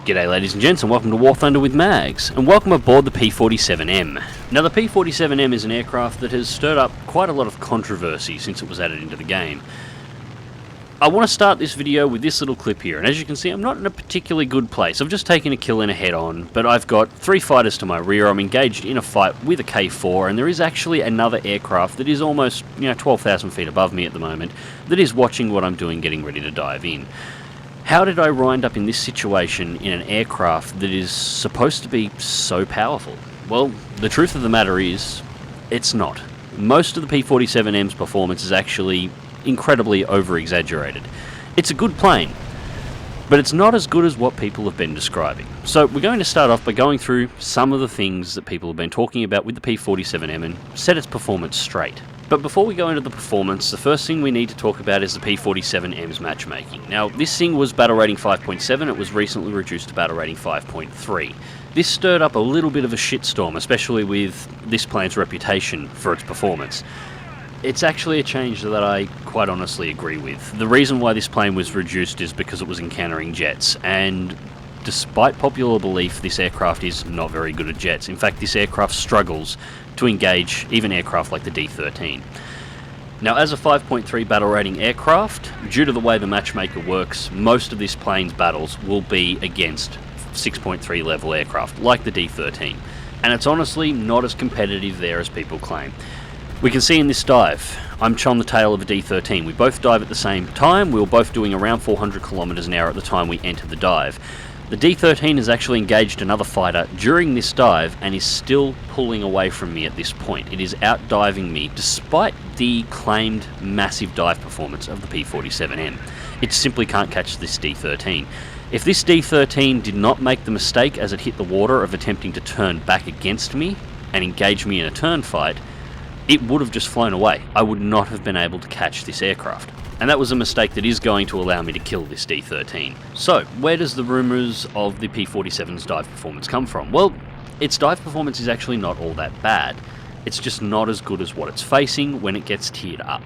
G'day ladies and gents, and welcome to War Thunder with Mags, and welcome aboard the P-47M. Now the P-47M is an aircraft that has stirred up quite a lot of controversy since it was added into the game. I want to start this video with this little clip here, and as you can see I'm not in a particularly good place. I've just taken a kill in a head-on, but I've got 3 fighters to my rear. I'm engaged in a fight with a K4, and there is actually another aircraft that is almost 12,000 feet above me at the moment that is watching what I'm doing, getting ready to dive in. How did I wind up in this situation in an aircraft that is supposed to be so powerful? Well, the truth of the matter is, it's not. Most of the P-47M's performance is actually incredibly over-exaggerated. It's a good plane, but it's not as good as what people have been describing. So we're going to start off by going through some of the things that people have been talking about with the P-47M and set its performance straight. But before we go into the performance, the first thing we need to talk about is the P-47M's matchmaking. Now, this thing was battle rating 5.7, it was recently reduced to battle rating 5.3. This stirred up a little bit of a shitstorm, especially with this plane's reputation for its performance. It's actually a change that I quite honestly agree with. The reason why this plane was reduced is because it was encountering jets, and despite popular belief, this aircraft is not very good at jets. In fact, this aircraft struggles to engage even aircraft like the D-13. Now, as a 5.3 battle rating aircraft, due to the way the matchmaker works, most of this plane's battles will be against 6.3 level aircraft, like the D-13. And it's honestly not as competitive there as people claim. We can see in this dive, I'm on the tail of a D-13. We both dive at the same time. We were both doing around 400 kilometers an hour at the time we entered the dive. The D-13 has actually engaged another fighter during this dive and is still pulling away from me at this point. It is outdiving me despite the claimed massive dive performance of the P-47M. It simply can't catch this D-13. If this D-13 did not make the mistake as it hit the water of attempting to turn back against me and engage me in a turn fight, it would have just flown away. I would not have been able to catch this aircraft. And that was a mistake that is going to allow me to kill this D-13. So, where does the rumours of the P-47's dive performance come from? Well, its dive performance is actually not all that bad. It's just not as good as what it's facing when it gets tiered up.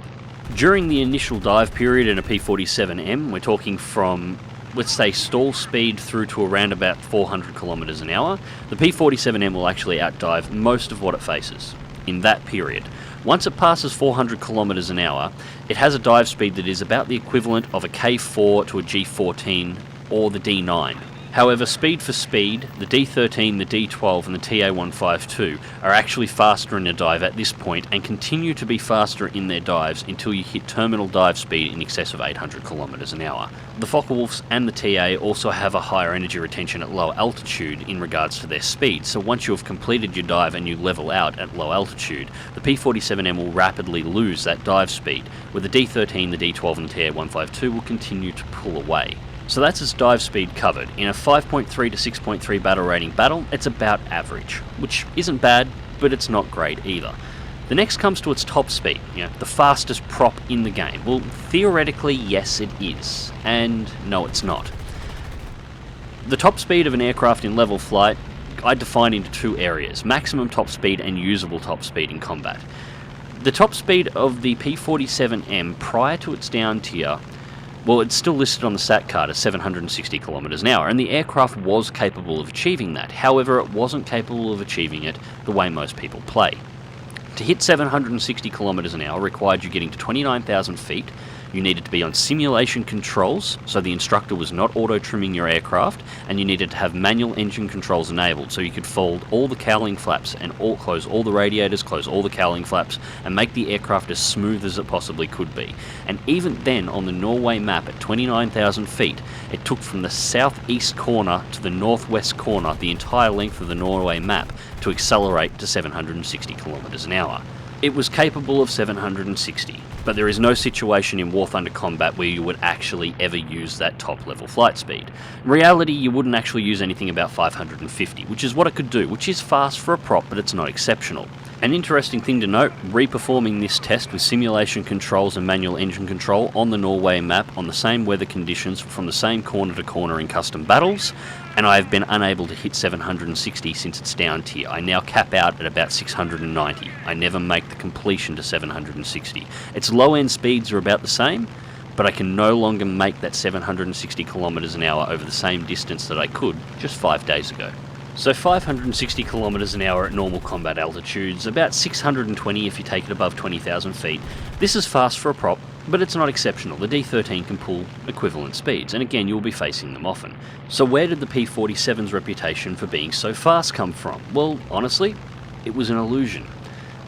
During the initial dive period in a P-47M, we're talking from, let's say, stall speed through to around about 400 kilometers an hour, the P-47M will actually outdive most of what it faces in that period. Once it passes 400 kilometers an hour, it has a dive speed that is about the equivalent of a K4 to a G14 or the D9. However, speed for speed, the D13, the D12 and the TA152 are actually faster in a dive at this point and continue to be faster in their dives until you hit terminal dive speed in excess of 800 kilometers an hour. The Focke-Wulfs and the TA also have a higher energy retention at low altitude in regards to their speed, so once you have completed your dive and you level out at low altitude, the P-47M will rapidly lose that dive speed, where the D13, the D12 and the TA152 will continue to pull away. So that's its dive speed covered. In a 5.3 to 6.3 battle rating battle, it's about average, which isn't bad, but it's not great either. The next comes to its top speed, the fastest prop in the game. Well, theoretically, yes it is, and no it's not. The top speed of an aircraft in level flight, I define into 2 areas, maximum top speed and usable top speed in combat. The top speed of the P-47M prior to its down tier, well, it's still listed on the SAT card as 760 kilometers an hour, and the aircraft was capable of achieving that. However, it wasn't capable of achieving it the way most people play. To hit 760 kilometers an hour required you getting to 29,000 feet. You needed to be on simulation controls, so the instructor was not auto-trimming your aircraft, and you needed to have manual engine controls enabled, so you could fold all the cowling flaps and close all the radiators, close all the cowling flaps, and make the aircraft as smooth as it possibly could be. And even then, on the Norway map at 29,000 feet, it took from the southeast corner to the northwest corner, the entire length of the Norway map, to accelerate to 760 kilometers an hour. It was capable of 760, but there is no situation in War Thunder combat where you would actually ever use that top level flight speed. In reality, you wouldn't actually use anything about 550, which is what it could do, which is fast for a prop, but it's not exceptional. An interesting thing to note, reperforming this test with simulation controls and manual engine control on the Norway map on the same weather conditions from the same corner to corner in custom battles, and I have been unable to hit 760 since its down tier. I now cap out at about 690. I never make the completion to 760. Its low end speeds are about the same, but I can no longer make that 760 kilometers an hour over the same distance that I could just 5 days ago. So 560 kilometers an hour at normal combat altitudes, about 620 if you take it above 20,000 feet. This is fast for a prop, but it's not exceptional. The D13 can pull equivalent speeds, and again, you'll be facing them often. So where did the P-47's reputation for being so fast come from? Well, honestly, it was an illusion.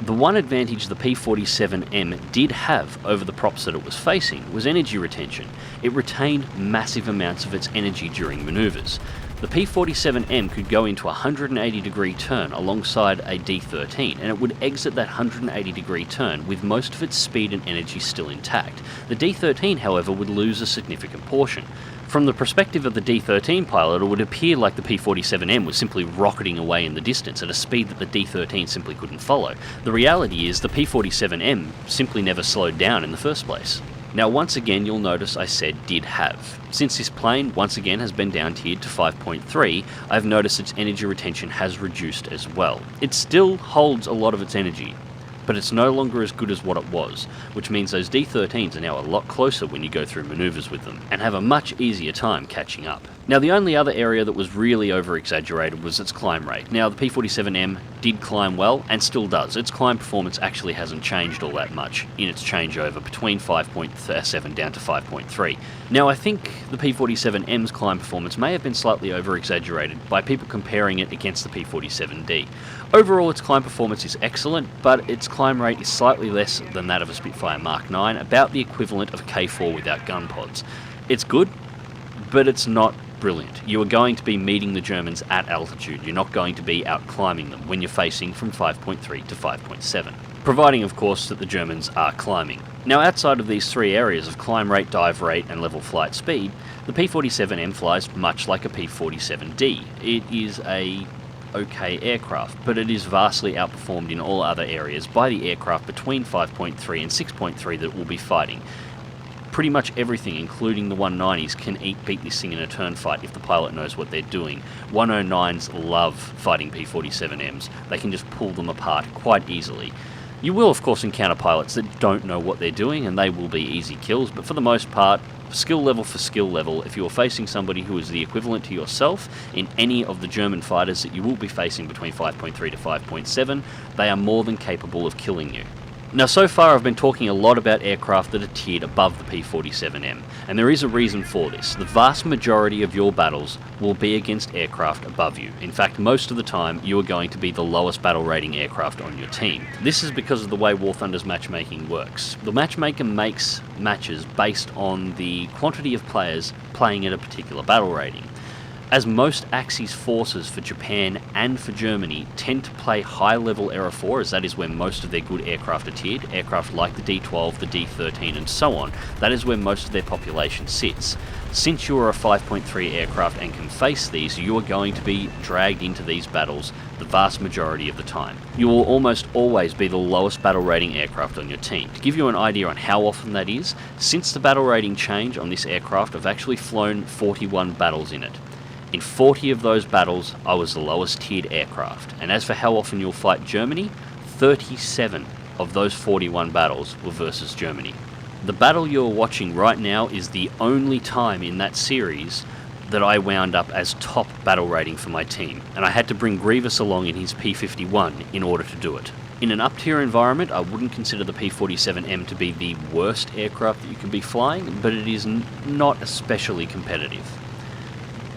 The one advantage the P-47M did have over the props that it was facing was energy retention. It retained massive amounts of its energy during maneuvers. The P-47M could go into a 180 degree turn alongside a D13, and it would exit that 180 degree turn with most of its speed and energy still intact. The D13, however, would lose a significant portion. From the perspective of the D13 pilot, it would appear like the P-47M was simply rocketing away in the distance at a speed that the D13 simply couldn't follow. The reality is the P-47M simply never slowed down in the first place. Now once again you'll notice I said did have. Since this plane once again has been down tiered to 5.3, I've noticed its energy retention has reduced as well. It still holds a lot of its energy, but it's no longer as good as what it was, which means those D13s are now a lot closer when you go through maneuvers with them, and have a much easier time catching up. Now the only other area that was really over-exaggerated was its climb rate. Now the P-47M did climb well, and still does. Its climb performance actually hasn't changed all that much in its changeover between 5.7 down to 5.3. Now I think the P-47M's climb performance may have been slightly over-exaggerated by people comparing it against the P-47D. Overall its climb performance is excellent, but its climb rate is slightly less than that of a Spitfire Mark 9, about the equivalent of a K4 without gun pods. It's good, but it's not brilliant. You are going to be meeting the Germans at altitude. You're not going to be out climbing them when you're facing from 5.3 to 5.7. Providing, of course, that the Germans are climbing. Now, outside of these three areas of climb rate, dive rate, and level flight speed, the P-47M flies much like a P-47D. It is a okay aircraft, but it is vastly outperformed in all other areas by the aircraft between 5.3 and 6.3 that it will be fighting. Pretty much everything, including the 190s, can beat this thing in a turn fight if the pilot knows what they're doing. 109s love fighting P-47Ms. They can just pull them apart quite easily. You will, of course, encounter pilots that don't know what they're doing, and they will be easy kills, but for the most part, skill level for skill level, if you're facing somebody who is the equivalent to yourself in any of the German fighters that you will be facing between 5.3 to 5.7, they are more than capable of killing you. Now, so far I've been talking a lot about aircraft that are tiered above the P-47M, and there is a reason for this. The vast majority of your battles will be against aircraft above you. In fact, most of the time you are going to be the lowest battle rating aircraft on your team. This is because of the way War Thunder's matchmaking works. The matchmaker makes matches based on the quantity of players playing at a particular battle rating. As most Axis forces for Japan and for Germany tend to play high-level Era 4, as that is where most of their good aircraft are tiered, aircraft like the D-12, the D-13 and so on, that is where most of their population sits. Since you are a 5.3 aircraft and can face these, you are going to be dragged into these battles the vast majority of the time. You will almost always be the lowest battle rating aircraft on your team. To give you an idea on how often that is, since the battle rating change on this aircraft, I've actually flown 41 battles in it. In 40 of those battles, I was the lowest tiered aircraft. And as for how often you'll fight Germany, 37 of those 41 battles were versus Germany. The battle you're watching right now is the only time in that series that I wound up as top battle rating for my team, and I had to bring Grievous along in his P-51 in order to do it. In an up-tier environment, I wouldn't consider the P-47M to be the worst aircraft that you can be flying, but it is not especially competitive.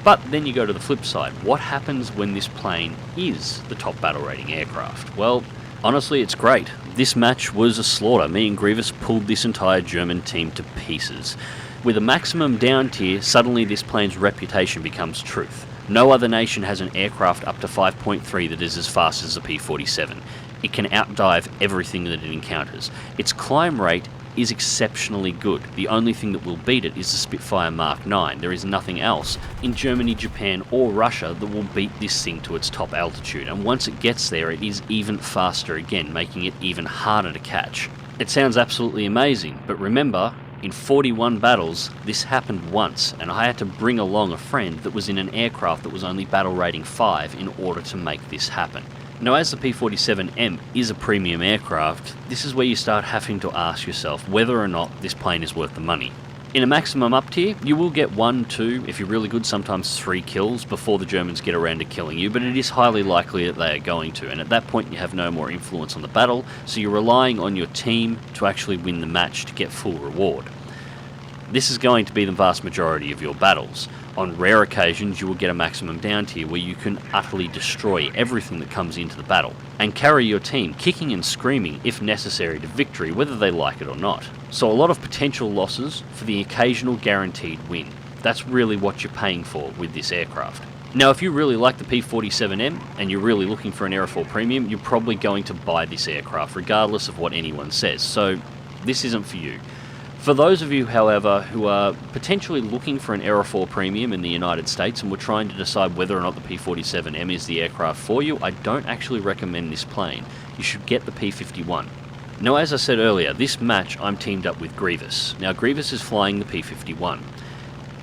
But then you go to the flip side. What happens when this plane is the top battle rating aircraft? Well, honestly, it's great. This match was a slaughter. Me and Grievous pulled this entire German team to pieces. With a maximum down tier, suddenly this plane's reputation becomes truth. No other nation has an aircraft up to 5.3 that is as fast as the P-47. It can outdive everything that it encounters. Its climb rate is exceptionally good. The only thing that will beat it is the Spitfire Mark 9. There is nothing else in Germany, Japan or Russia that will beat this thing to its top altitude, and once it gets there it is even faster again, making it even harder to catch. It sounds absolutely amazing, but remember, in 41 battles this happened once, and I had to bring along a friend that was in an aircraft that was only battle rating 5 in order to make this happen. Now, as the P-47M is a premium aircraft, this is where you start having to ask yourself whether or not this plane is worth the money. In a maximum up tier, you will get 1, 2, if you're really good, sometimes 3 kills before the Germans get around to killing you, but it is highly likely that they are going to, and at that point you have no more influence on the battle, so you're relying on your team to actually win the match to get full reward. This is going to be the vast majority of your battles. On rare occasions, you will get a maximum down tier where you can utterly destroy everything that comes into the battle, and carry your team kicking and screaming if necessary to victory, whether they like it or not. So a lot of potential losses for the occasional guaranteed win. That's really what you're paying for with this aircraft. Now, if you really like the P-47M and you're really looking for an Aerofoil Premium, you're probably going to buy this aircraft regardless of what anyone says, so this isn't for you. For those of you, however, who are potentially looking for an Aerofoil Premium in the United States and were trying to decide whether or not the P-47M is the aircraft for you, I don't actually recommend this plane. You should get the P-51. Now, as I said earlier, this match I'm teamed up with Grievous. Now, Grievous is flying the P-51.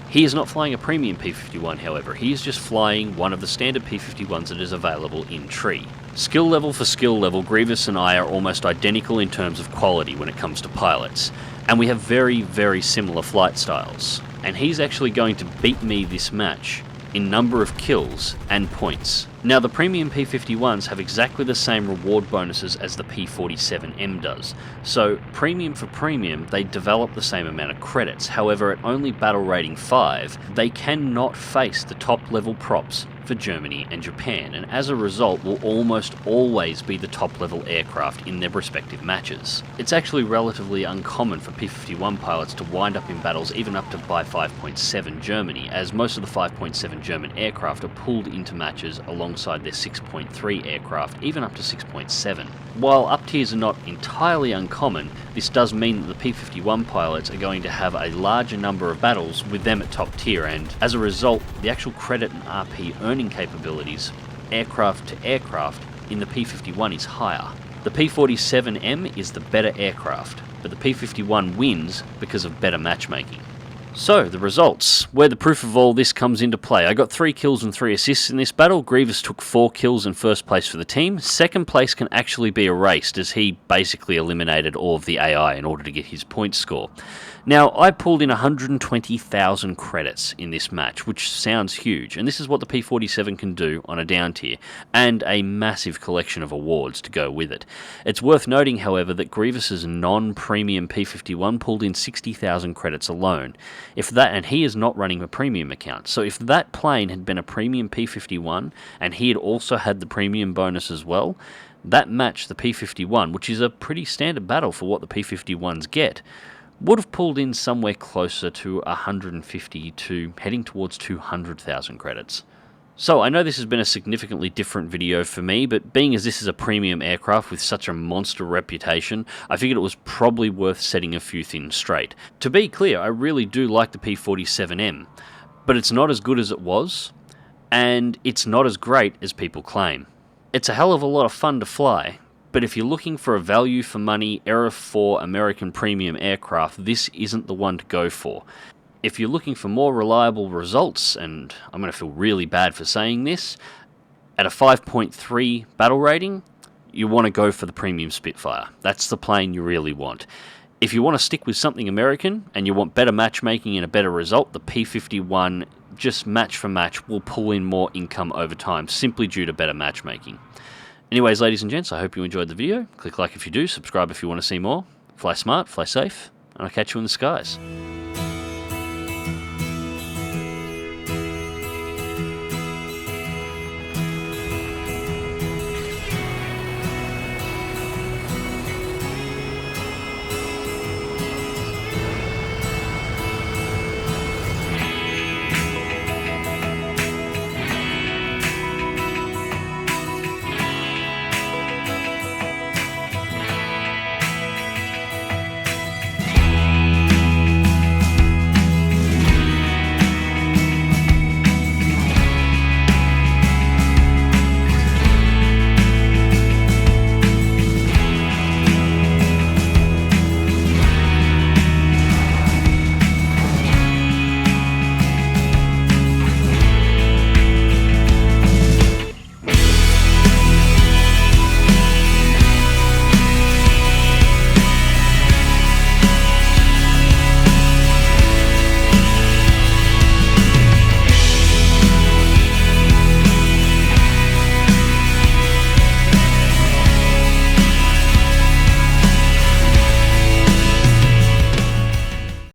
He is not flying a premium P-51, however. He is just flying one of the standard P-51s that is available in tree. Skill level for skill level, Grievous and I are almost identical in terms of quality when it comes to pilots. And we have very, very similar flight styles. And he's actually going to beat me this match in number of kills and points. Now, the premium P-51s have exactly the same reward bonuses as the P-47M does. So, premium for premium, they develop the same amount of credits. However, at only battle rating 5, they cannot face the top level props for Germany and Japan, and as a result will almost always be the top level aircraft in their respective matches. It's actually relatively uncommon for P-51 pilots to wind up in battles even up to by 5.7 Germany, as most of the 5.7 German aircraft are pulled into matches alongside their 6.3 aircraft, even up to 6.7. While up tiers are not entirely uncommon, this does mean that the P-51 pilots are going to have a larger number of battles with them at top tier, and as a result, the actual credit and RP earning capabilities, aircraft to aircraft, in the P-51 is higher. The P-47M is the better aircraft, but the P-51 wins because of better matchmaking. So, the results, where the proof of all this comes into play. I got 3 kills and 3 assists in this battle. Grievous took 4 kills in first place for the team. Second place can actually be erased, as he basically eliminated all of the AI in order to get his point score. Now, I pulled in 120,000 credits in this match, which sounds huge, and this is what the P-47 can do on a down tier, and a massive collection of awards to go with it. It's worth noting, however, that Grievous's non-premium P-51 pulled in 60,000 credits alone. And he is not running a premium account, so if that plane had been a premium P-51, and he had also had the premium bonus as well, that match, the P-51, which is a pretty standard battle for what the P-51s get, would have pulled in somewhere closer to 150 to heading towards 200,000 credits. So I know this has been a significantly different video for me, but being as this is a premium aircraft with such a monster reputation, I figured it was probably worth setting a few things straight. To be clear, I really do like the P-47M, but it's not as good as it was, and it's not as great as people claim. It's a hell of a lot of fun to fly, but if you're looking for a value for money Aerofoil American premium aircraft, this isn't the one to go for. If you're looking for more reliable results, and I'm going to feel really bad for saying this, at a 5.3 battle rating, you want to go for the premium Spitfire. That's the plane you really want. If you want to stick with something American, and you want better matchmaking and a better result, the P-51, just match for match, will pull in more income over time, simply due to better matchmaking. Anyways, ladies and gents, I hope you enjoyed the video. Click like if you do, subscribe if you want to see more. Fly smart, fly safe, and I'll catch you in the skies.